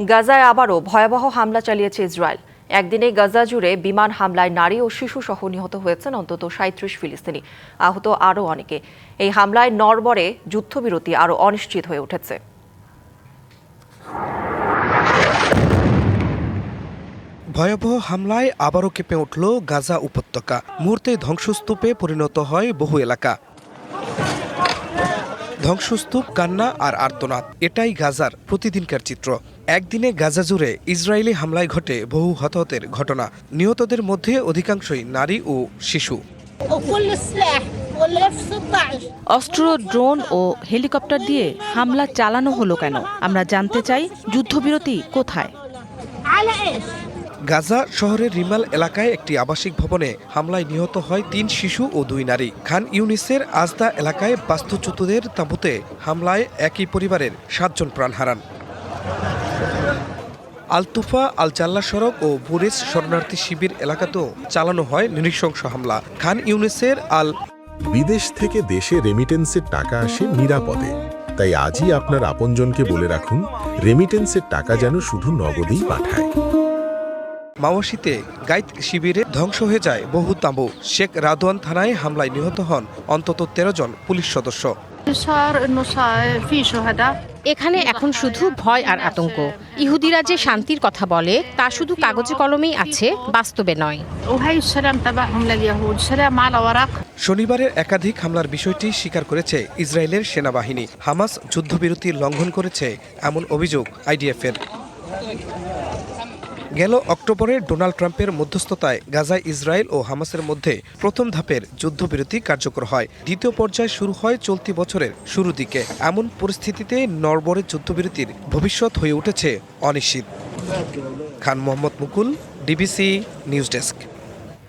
গাজায় আবারও ভয়াবহ হামলা চালিয়েছে ইসরায়েল। একদিনে গাজা জুড়ে বিমান হামলায় নারী ও শিশু সহ নিহত হয়েছেন অন্তত ৩৭ ফিলিস্তিনি, আহত আরও অনেকে। এই হামলায় নড়বড়ে যুদ্ধবিরতি আরও অনিশ্চিত হয়ে উঠেছে। ভয়াবহ হামলায় আবারও কেঁপে উঠল গাজা উপত্যকা। মুহূর্তে ধ্বংসস্তূপে পরিণত হয় বহু এলাকা। ধ্বংসস্তূপ, কান্না আর আর্তনাদ, এটাই গাজার প্রতিদিনকার চিত্র। একদিনে গাজা জুড়ে ইসরায়েলি হামলায় ঘটে বহু হতাহতের ঘটনা। নিহতদের মধ্যে অধিকাংশই নারী ও শিশু। অস্ত্র, ড্রোন ও হেলিকপ্টার দিয়ে হামলা চালানো হলো কেন? আমরা জানতে চাই, যুদ্ধবিরতি কোথায়? গাজা শহরের রিমাল এলাকায় একটি আবাসিক ভবনে হামলায় নিহত হয় ৩ শিশু ও ২ নারী। খান ইউনিসের আজদা এলাকায় বাস্তুচ্যুতদের তাঁবুতে হামলায় একই পরিবারের ৭ জন প্রাণ হারান। আলতুফা, আল জাল্লা সড়ক ও বুরেজ শরণার্থী শিবির এলাকাতেও চালানো হয় নৃশংস হামলা। খান ইউনিসের বিদেশ থেকে দেশে রেমিটেন্সের টাকা আসে নিরাপদে। তাই আজই আপনার আপনজনকে বলে রাখুন, রেমিটেন্সের টাকা যেন শুধু নগদেই পাঠায়। মাওয়াশিতে গাইদ শিবিরে ধ্বংস হয়ে যায় বহু তাঁবু। শেখ রাদওয়ান থানায় হামলায় নিহত হন অন্তত ১৩ জন পুলিশ সদস্য। এখানে এখন শুধু ভয় আর আতঙ্ক। ইহুদিরা যে শান্তির কথা বলে তা শুধু কাগজে কলমেই আছে, বাস্তবে নয়। শনিবারের একাধিক হামলার বিষয়টি স্বীকার করেছে ইসরায়েলের সেনাবাহিনী। হামাস যুদ্ধবিরতির লঙ্ঘন করেছে এমন অভিযোগ আইডিএফের। গেল অক্টোবরে ডোনাল্ড ট্রাম্পের মধ্যস্থতায় গাজায় ইসরায়েল ও হামাসের মধ্যে প্রথম ধাপের যুদ্ধবিরতি কার্যকর হয়। দ্বিতীয় পর্যায় শুরু হয় চলতি বছরের শুরু দিকে। এমন পরিস্থিতিতে নড়বড়ে যুদ্ধবিরতির ভবিষ্যৎ হয়ে উঠেছে অনিশ্চিত। খান মোহাম্মদ মুকুল, ডিবিসি নিউজ ডেস্ক।